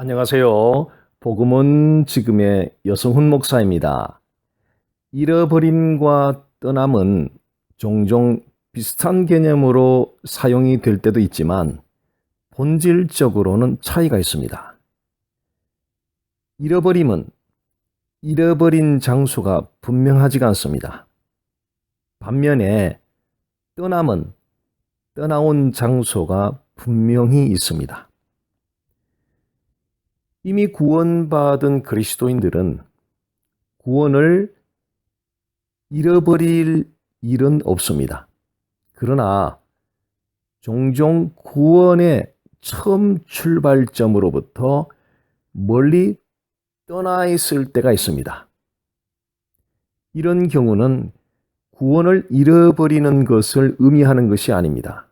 안녕하세요. 복음은 지금의 여성훈 목사입니다. 잃어버림과 떠남은 종종 비슷한 개념으로 사용이 될 때도 있지만 본질적으로는 차이가 있습니다. 잃어버림은 잃어버린 장소가 분명하지가 않습니다. 반면에 떠남은 떠나온 장소가 분명히 있습니다. 이미 구원받은 그리스도인들은 구원을 잃어버릴 일은 없습니다. 그러나 종종 구원의 처음 출발점으로부터 멀리 떠나 있을 때가 있습니다. 이런 경우는 구원을 잃어버리는 것을 의미하는 것이 아닙니다.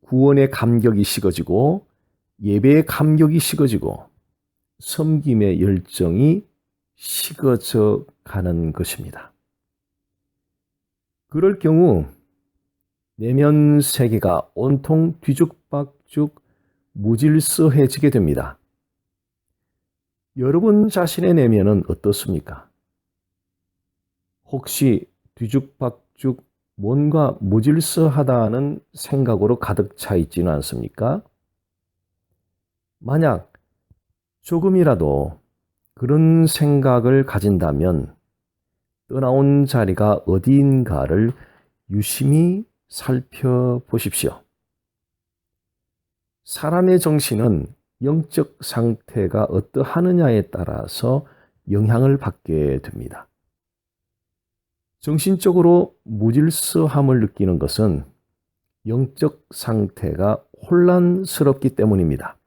구원의 감격이 식어지고 예배의 감격이 식어지고 섬김의 열정이 식어져 가는 것입니다. 그럴 경우 내면 세계가 온통 뒤죽박죽 무질서해지게 됩니다. 여러분 자신의 내면은 어떻습니까? 혹시 뒤죽박죽 뭔가 무질서하다는 생각으로 가득 차 있지는 않습니까? 만약 조금이라도 그런 생각을 가진다면 떠나온 자리가 어디인가를 유심히 살펴보십시오. 사람의 정신은 영적 상태가 어떠하느냐에 따라서 영향을 받게 됩니다. 정신적으로 무질서함을 느끼는 것은 영적 상태가 혼란스럽기 때문입니다.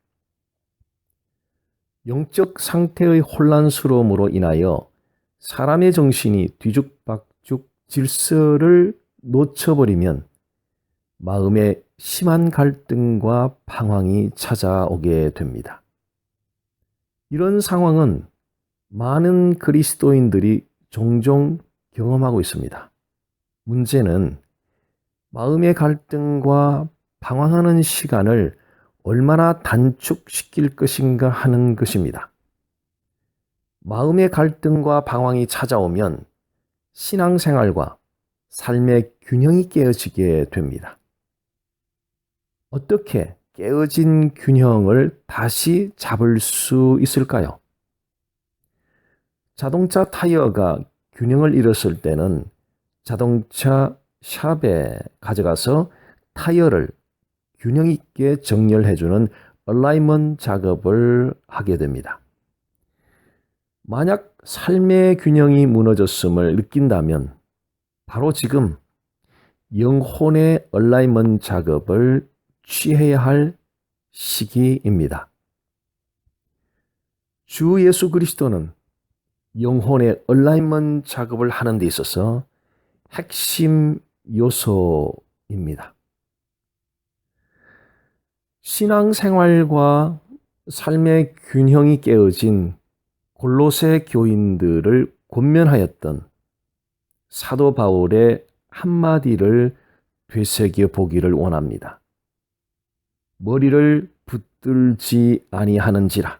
영적 상태의 혼란스러움으로 인하여 사람의 정신이 뒤죽박죽 질서를 놓쳐버리면 마음에 심한 갈등과 방황이 찾아오게 됩니다. 이런 상황은 많은 그리스도인들이 종종 경험하고 있습니다. 문제는 마음의 갈등과 방황하는 시간을 얼마나 단축시킬 것인가 하는 것입니다. 마음의 갈등과 방황이 찾아오면 신앙생활과 삶의 균형이 깨어지게 됩니다. 어떻게 깨어진 균형을 다시 잡을 수 있을까요? 자동차 타이어가 균형을 잃었을 때는 자동차 샵에 가져가서 타이어를 균형 있게 정렬해주는 얼라이먼트 작업을 하게 됩니다. 만약 삶의 균형이 무너졌음을 느낀다면 바로 지금 영혼의 얼라이먼트 작업을 취해야 할 시기입니다. 주 예수 그리스도는 영혼의 얼라이먼트 작업을 하는 데 있어서 핵심 요소입니다. 신앙생활과 삶의 균형이 깨어진 골로새 교인들을 권면하였던 사도 바울의 한마디를 되새겨 보기를 원합니다. 머리를 붙들지 아니하는지라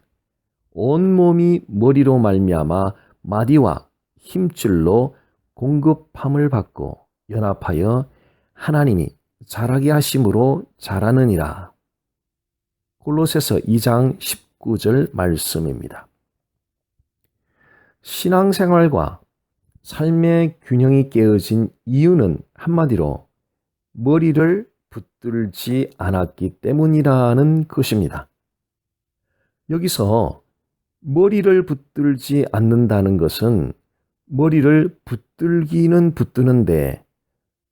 온몸이 머리로 말미암아 마디와 힘줄로 공급함을 받고 연합하여 하나님이 자라게 하심으로 자라느니라. 골로새서 2장 19절 말씀입니다. 신앙생활과 삶의 균형이 깨어진 이유는 한마디로 머리를 붙들지 않았기 때문이라는 것입니다. 여기서 머리를 붙들지 않는다는 것은 머리를 붙들기는 붙드는데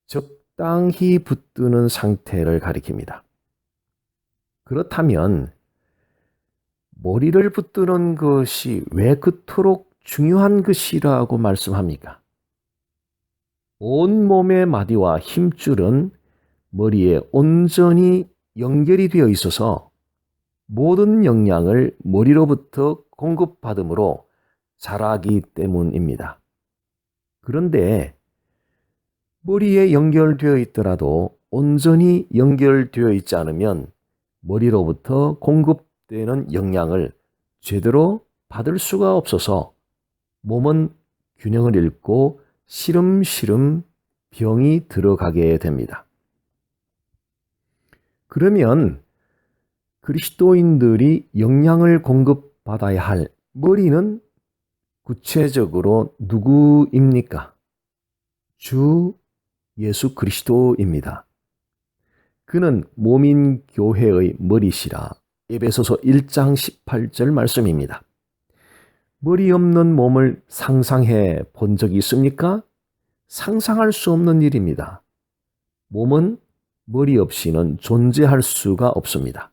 적당히 붙드는 상태를 가리킵니다. 그렇다면 머리를 붙드는 것이 왜 그토록 중요한 것이라고 말씀합니까? 온몸의 마디와 힘줄은 머리에 온전히 연결이 되어 있어서 모든 영양을 머리로부터 공급받음으로 자라기 때문입니다. 그런데 머리에 연결되어 있더라도 온전히 연결되어 있지 않으면 머리로부터 공급되는 영양을 제대로 받을 수가 없어서 몸은 균형을 잃고 시름시름 병이 들어가게 됩니다. 그러면 그리스도인들이 영양을 공급받아야 할 머리는 구체적으로 누구입니까? 주 예수 그리스도입니다. 그는 몸인 교회의 머리시라. 에베소서 1장 18절 말씀입니다. 머리 없는 몸을 상상해 본 적이 있습니까? 상상할 수 없는 일입니다. 몸은 머리 없이는 존재할 수가 없습니다.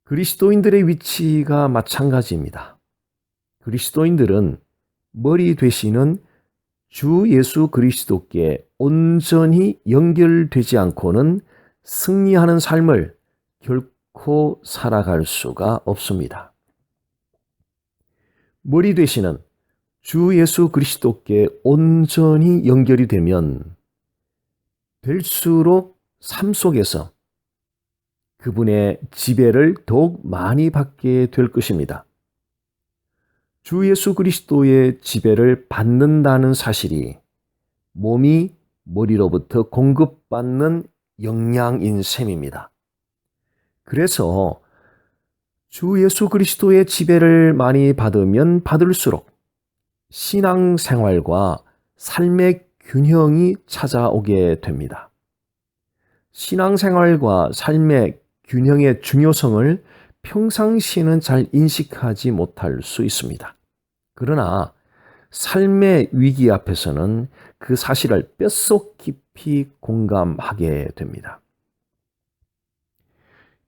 그리스도인들의 위치가 마찬가지입니다. 그리스도인들은 머리 되시는 주 예수 그리스도께 온전히 연결되지 않고는 승리하는 삶을 결코 살아갈 수가 없습니다. 머리 되시는 주 예수 그리스도께 온전히 연결이 되면 될수록 삶 속에서 그분의 지배를 더욱 많이 받게 될 것입니다. 주 예수 그리스도의 지배를 받는다는 사실이 몸이 머리로부터 공급받는 영양인 셈입니다. 그래서 주 예수 그리스도의 지배를 많이 받으면 받을수록 신앙생활과 삶의 균형이 찾아오게 됩니다. 신앙생활과 삶의 균형의 중요성을 평상시에는 잘 인식하지 못할 수 있습니다. 그러나 삶의 위기 앞에서는 그 사실을 뼛속 깊이 공감하게 됩니다.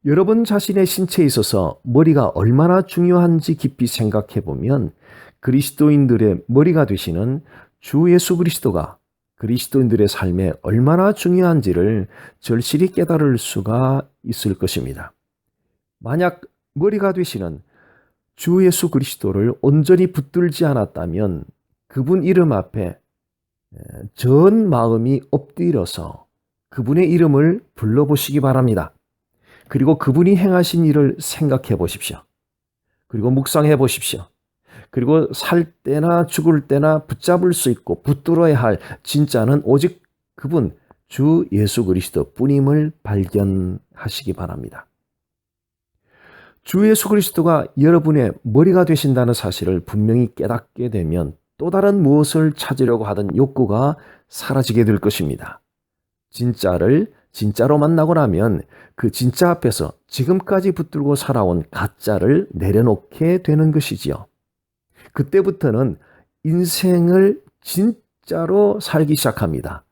여러분 자신의 신체에 있어서 머리가 얼마나 중요한지 깊이 생각해 보면 그리스도인들의 머리가 되시는 주 예수 그리스도가 그리스도인들의 삶에 얼마나 중요한지를 절실히 깨달을 수가 있을 것입니다. 만약 머리가 되시는 주 예수 그리스도를 온전히 붙들지 않았다면 그분 이름 앞에 전 마음이 엎드려서 그분의 이름을 불러보시기 바랍니다. 그리고 그분이 행하신 일을 생각해 보십시오. 그리고 묵상해 보십시오. 그리고 살 때나 죽을 때나 붙잡을 수 있고 붙들어야 할 진짜는 오직 그분 주 예수 그리스도 뿐임을 발견하시기 바랍니다. 주 예수 그리스도가 여러분의 머리가 되신다는 사실을 분명히 깨닫게 되면 또 다른 무엇을 찾으려고 하던 욕구가 사라지게 될 것입니다. 진짜를 진짜로 만나고 나면 그 진짜 앞에서 지금까지 붙들고 살아온 가짜를 내려놓게 되는 것이지요. 그때부터는 인생을 진짜로 살기 시작합니다.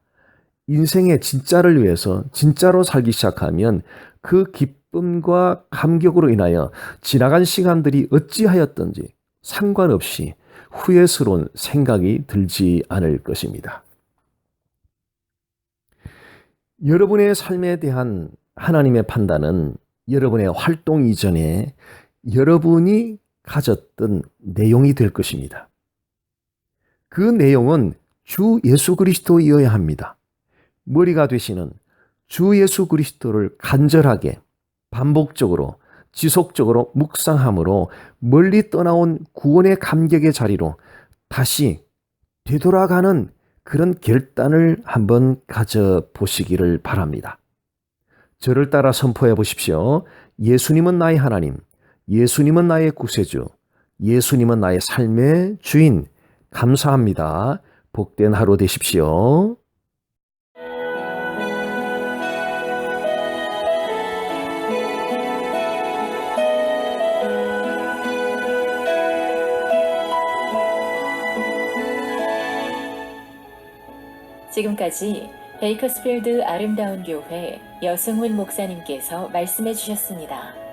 인생의 진짜를 위해서 진짜로 살기 시작하면 그 기쁨과 감격으로 인하여 지나간 시간들이 어찌하였던지 상관없이 후회스러운 생각이 들지 않을 것입니다. 여러분의 삶에 대한 하나님의 판단은 여러분의 활동 이전에 여러분이 가졌던 내용이 될 것입니다. 그 내용은 주 예수 그리스도이어야 합니다. 머리가 되시는 주 예수 그리스도를 간절하게 반복적으로 지속적으로 묵상함으로 멀리 떠나온 구원의 감격의 자리로 다시 되돌아가는 그런 결단을 한번 가져보시기를 바랍니다. 저를 따라 선포해 보십시오. 예수님은 나의 하나님, 예수님은 나의 구세주, 예수님은 나의 삶의 주인. 감사합니다. 복된 하루 되십시오. 지금까지 베이커스필드 아름다운 교회 여승훈 목사님께서 말씀해 주셨습니다.